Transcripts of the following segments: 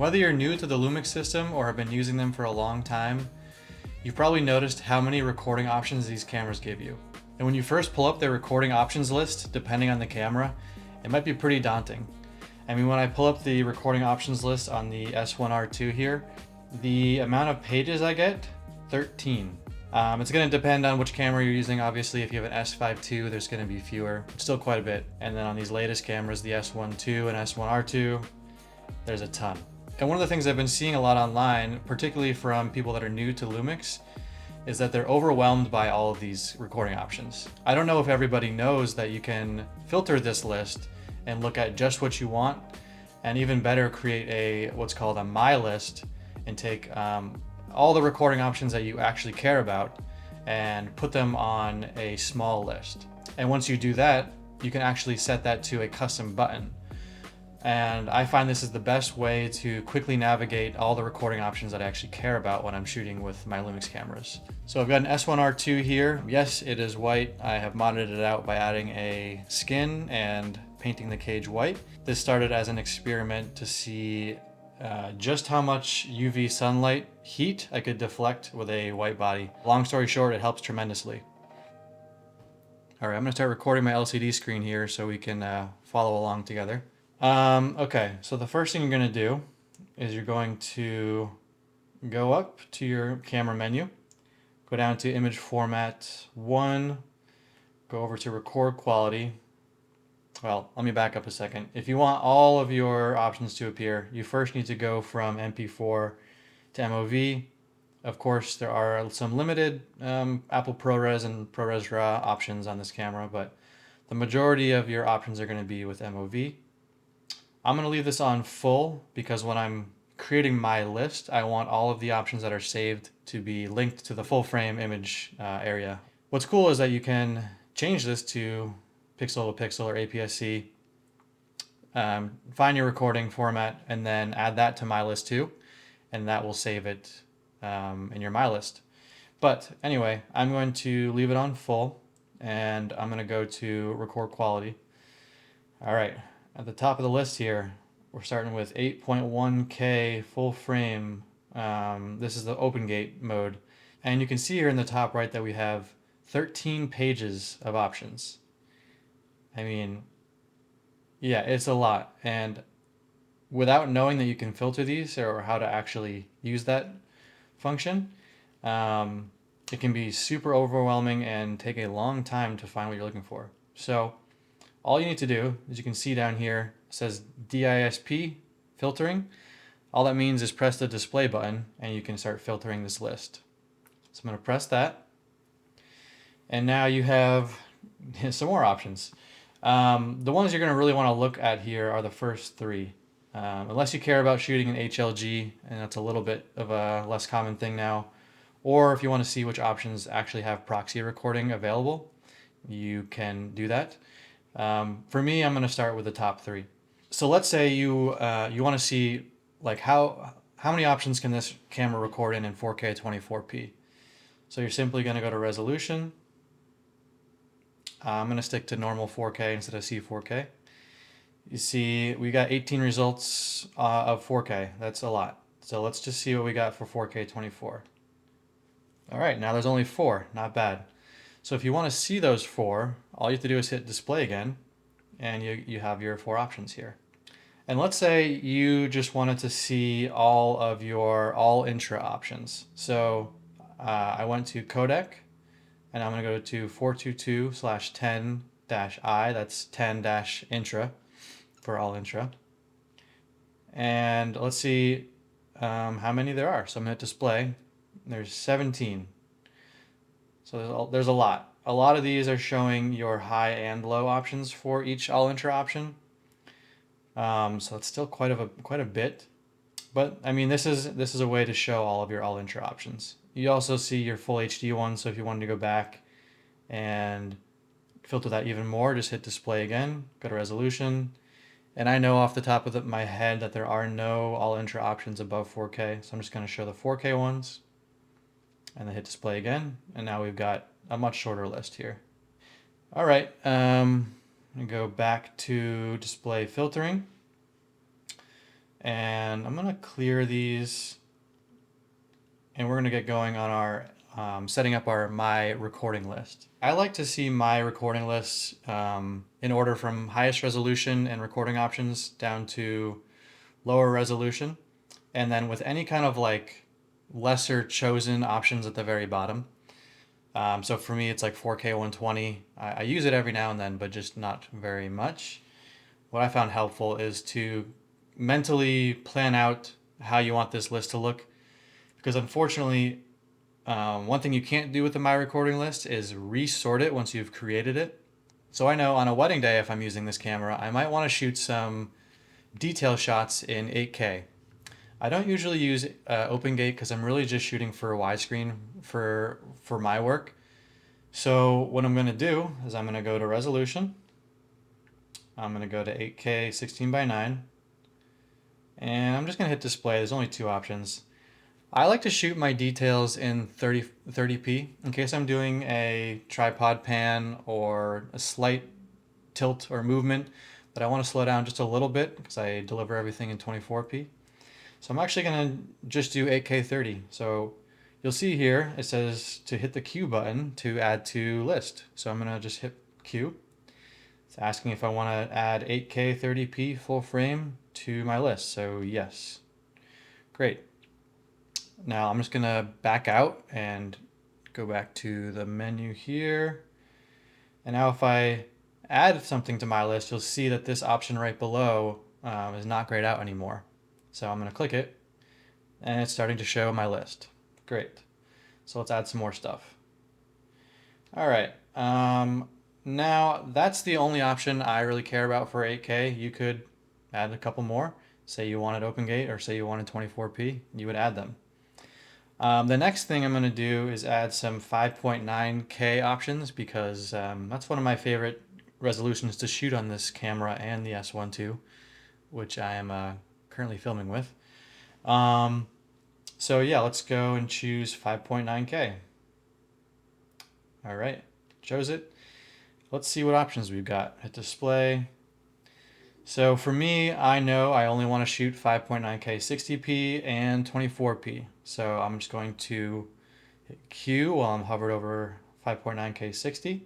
Whether you're new to the Lumix system or have been using them for a long time, you've probably noticed how many recording options these cameras give you. And when you first pull up their recording options list, depending on the camera, it might be pretty daunting. I mean, when I pull up the recording options list on the S1R2 here, the amount of pages I get, 13. It's going to depend on which camera you're using. Obviously, if you have an S5 II, there's going to be fewer, still quite a bit. And then on these latest cameras, the S1 II and S1R2, there's a ton. And one of the things I've been seeing a lot online, particularly from people that are new to Lumix, is that they're overwhelmed by all of these recording options. I don't know if everybody knows that you can filter this list and look at just what you want, and even better, create a what's called a My List and take all the recording options that you actually care about and put them on a small list. And once you do that, you can actually set that to a custom button. And I find this is the best way to quickly navigate all the recording options that I actually care about when I'm shooting with my Lumix cameras. So I've got an S1R2 here. Yes, it is white. I have modded it out by adding a skin and painting the cage white. This started as an experiment to see just how much UV sunlight heat I could deflect with a white body. Long story short, it helps tremendously. All right, I'm gonna start recording my LCD screen here so we can follow along together. Okay, so the first thing you're gonna do is you're going to go up to your camera menu, go down to image format 1, go over to record quality. Well, let me back up a second. If you want all of your options to appear, you first need to go from MP4 to MOV. Of course, there are some limited Apple ProRes and ProRes RAW options on this camera, but the majority of your options are going to be with MOV. I'm going to leave this on full because when I'm creating my list, I want all of the options that are saved to be linked to the full frame image area. What's cool is that you can change this to pixel to pixel or APS-C, find your recording format, and then add that to My List too, and that will save it in your My List. But anyway, I'm going to leave it on full, and I'm going to go to record quality. All right, at the top of the list here, we're starting with 8.1K full frame. This is the open gate mode. And you can see here in the top right that we have 13 pages of options. I mean, yeah, it's a lot. And without knowing that you can filter these or how to actually use that function, it can be super overwhelming and take a long time to find what you're looking for. So all you need to do, as you can see down here, it says DISP filtering. All that means is press the display button and you can start filtering this list. So I'm going to press that. And now you have some more options. The ones you're going to really want to look at here are the first three. Unless you care about shooting in HLG, and that's a little bit of a less common thing now, or if you want to see which options actually have proxy recording available, you can do that. For me, I'm going to start with the top three. So let's say you want to see like how many options can this camera record in 4K 24p. So you're simply going to go to resolution. I'm going to stick to normal 4K instead of C4K. You see, we got 18 results of 4K. That's a lot. So let's just see what we got for 4K 24. All right, now there's only 4. Not bad. So if you want to see those 4, all you have to do is hit display again, and you have your 4 options here. And let's say you just wanted to see all of your all intra options. So I went to codec, and I'm going to go to 422/10-I, that's 10-intra for all intra. And let's see how many there are. So I'm going to hit display. There's 17. So there's a lot. A lot of these are showing your high and low options for each all intra option. So it's still quite a bit. But I mean, this is a way to show all of your all intra options. You also see your full HD one, so if you wanted to go back and filter that even more, just hit display again, go to resolution. And I know off the top of my head that there are no all intra options above 4K, so I'm just going to show the 4K ones, and then hit display again, and now we've got a much shorter list here. All right, I'm going to go back to display filtering. And I'm gonna clear these, and we're gonna get going on our setting up our My Recording list. I like to see my recording lists in order from highest resolution and recording options down to lower resolution, and then with any kind of like lesser chosen options at the very bottom. So for me, it's like 4K 120. I use it every now and then, but just not very much. What I found helpful is to mentally plan out how you want this list to look, because unfortunately, one thing you can't do with the My Recording list is resort it once you've created it. So I know on a wedding day, if I'm using this camera, I might want to shoot some detail shots in 8K. I don't usually use OpenGate because I'm really just shooting for a widescreen for my work. So what I'm going to do is I'm going to go to resolution. I'm going to go to 8K 16:9, and I'm just going to hit display. There's only two options. I like to shoot my details in 30p in case I'm doing a tripod pan or a slight tilt or movement that I want to slow down just a little bit because I deliver everything in 24p. So I'm actually going to just do 8K 30. So you'll see here it says to hit the Q button to add to list. So I'm going to just hit Q. It's asking if I want to add 8K 30p full frame to my list. So yes. Great. Now I'm just going to back out and go back to the menu here. And now if I add something to my list, you'll see that this option right below is not grayed out anymore. So I'm going to click it, and it's starting to show my list. Great. So let's add some more stuff. All right. Now that's the only option I really care about for 8K. You could add a couple more. Say you wanted OpenGate or say you wanted 24p, you would add them. The next thing I'm going to do is add some 5.9K options because that's one of my favorite resolutions to shoot on this camera and the S1 II, which I am currently filming with. So yeah, let's go and choose 5.9K. All right, chose it. Let's see what options we've got. Hit display. So for me, I know I only want to shoot 5.9K 60p and 24p. So I'm just going to hit Q while I'm hovered over 5.9K 60.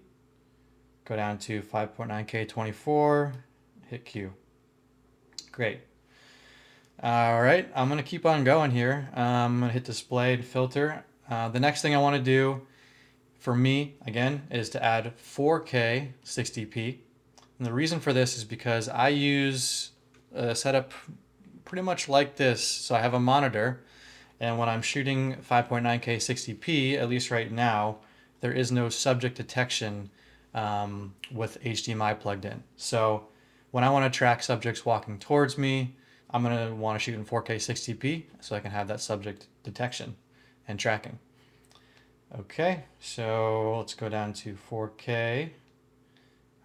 Go down to 5.9K 24, hit Q. Great. All right, I'm going to keep on going here. I'm going to hit display and filter. The next thing I want to do for me, again, is to add 4K 60p. And the reason for this is because I use a setup pretty much like this. So I have a monitor, and when I'm shooting 5.9K 60p, at least right now, there is no subject detection with HDMI plugged in. So when I want to track subjects walking towards me, I'm going to want to shoot in 4K 60p so I can have that subject detection and tracking. Okay, so let's go down to 4K.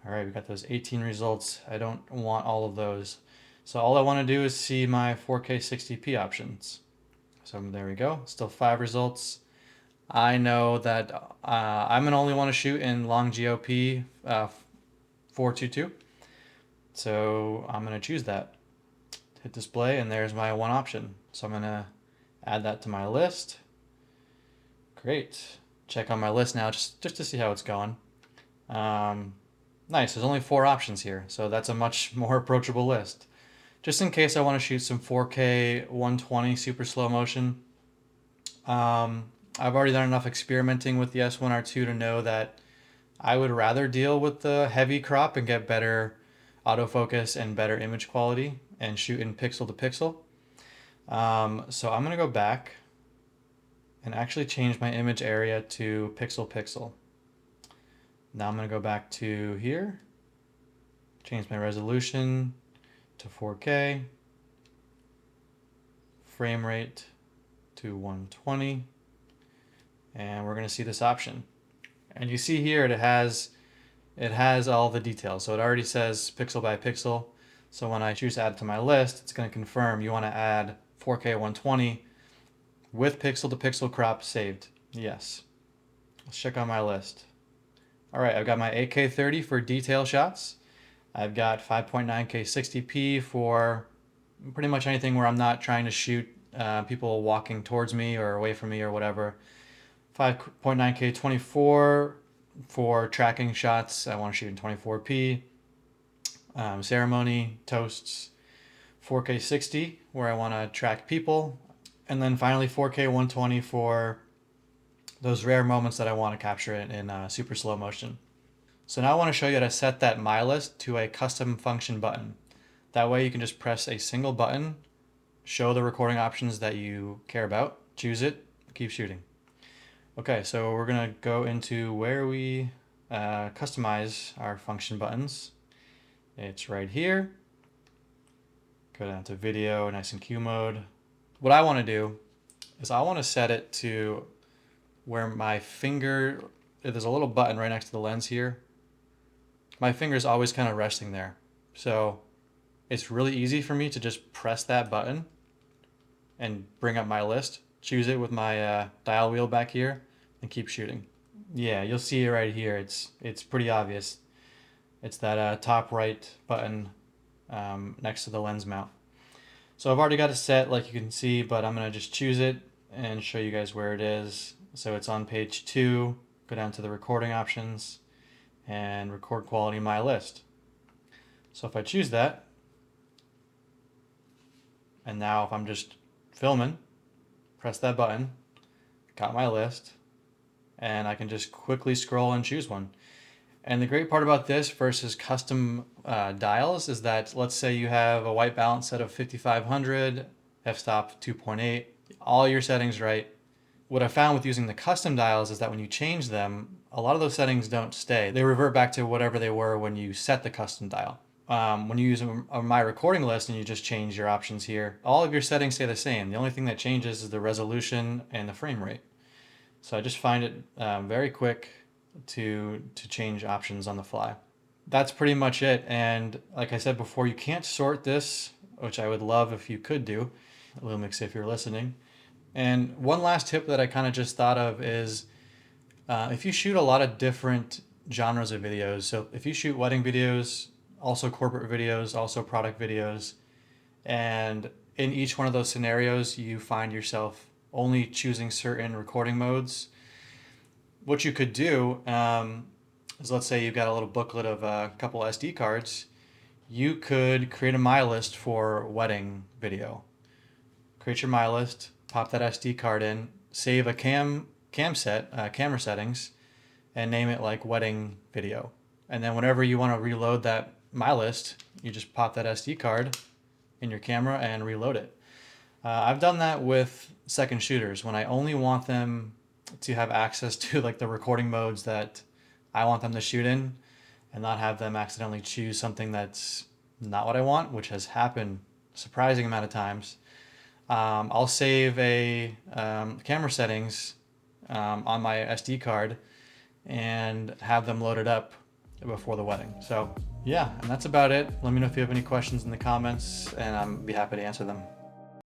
All right, we got those 18 results. I don't want all of those. So all I want to do is see my 4K 60p options. So there we go, still 5 results. I know that I'm going to only want to shoot in long GOP 422. So I'm going to choose that. Hit display, and there's my one option. So I'm going to add that to my list. Great. Check on my list now just to see how it's going. Nice, there's only 4 options here, so that's a much more approachable list. Just in case I want to shoot some 4K 120 super slow motion. I've already done enough experimenting with the S1R2 to know that I would rather deal with the heavy crop and get better autofocus and better image quality and shoot in pixel to pixel. So I'm going to go back and actually change my image area to pixel. Now I'm going to go back to here, change my resolution to 4K, frame rate to 120, and we're going to see this option. And you see here it has all the details. So it already says pixel by pixel. So when I choose to add it to my list, it's going to confirm you want to add 4K 120 with pixel to pixel crop saved. Yes. Let's check on my list. All right, I've got my 8K 30 for detail shots. I've got 5.9K 60p for pretty much anything where I'm not trying to shoot people walking towards me or away from me or whatever. 5.9K 24 for tracking shots. I want to shoot in 24p. Ceremony, toasts. 4K 60 where I want to track people. And then finally 4K 120 for those rare moments that I want to capture it in super slow motion. So now I want to show you how to set that My List to a custom function button. That way you can just press a single button, show the recording options that you care about, choose it, keep shooting. Okay, so we're gonna go into where we customize our function buttons. It's right here. Go down to video, nice and Q mode. What I want to do is I want to set it to where my finger, there's a little button right next to the lens here. My finger is always kind of resting there. So it's really easy for me to just press that button and bring up my list, choose it with my dial wheel back here, and keep shooting. Yeah, you'll see it right here. It's pretty obvious. It's that top right button next to the lens mount. So I've already got it set like you can see, but I'm going to just choose it and show you guys where it is. So it's on page 2, go down to the recording options and record quality My List. So if I choose that, and now if I'm just filming, press that button, got my list, and I can just quickly scroll and choose one. And the great part about this versus custom dials is that, let's say you have a white balance set of 5500, f-stop 2.8, all your settings right. What I found with using the custom dials is that when you change them, a lot of those settings don't stay. They revert back to whatever they were when you set the custom dial. When you use a My Recording List and you just change your options here, all of your settings stay the same. The only thing that changes is the resolution and the frame rate. So I just find it very quick to change options on the fly. That's pretty much it. And like I said before, you can't sort this, which I would love if you could do, Lumix if you're listening. And one last tip that I kind of just thought of is if you shoot a lot of different genres of videos, so if you shoot wedding videos, also corporate videos, also product videos, and in each one of those scenarios you find yourself only choosing certain recording modes, what you could do is, let's say you've got a little booklet of a couple SD cards, you could create a My List for wedding video. Create your My List, pop that SD card in, save a CAMSET, camera settings, and name it like wedding video. And then whenever you want to reload that My List, you just pop that SD card in your camera and reload it. I've done that with second shooters when I only want them to have access to like the recording modes that I want them to shoot in, and not have them accidentally choose something that's not what I want, which has happened a surprising amount of times. I'll save a camera settings on my SD card and have them loaded up before the wedding. So yeah, and that's about it. Let me know if you have any questions in the comments and I'll be happy to answer them.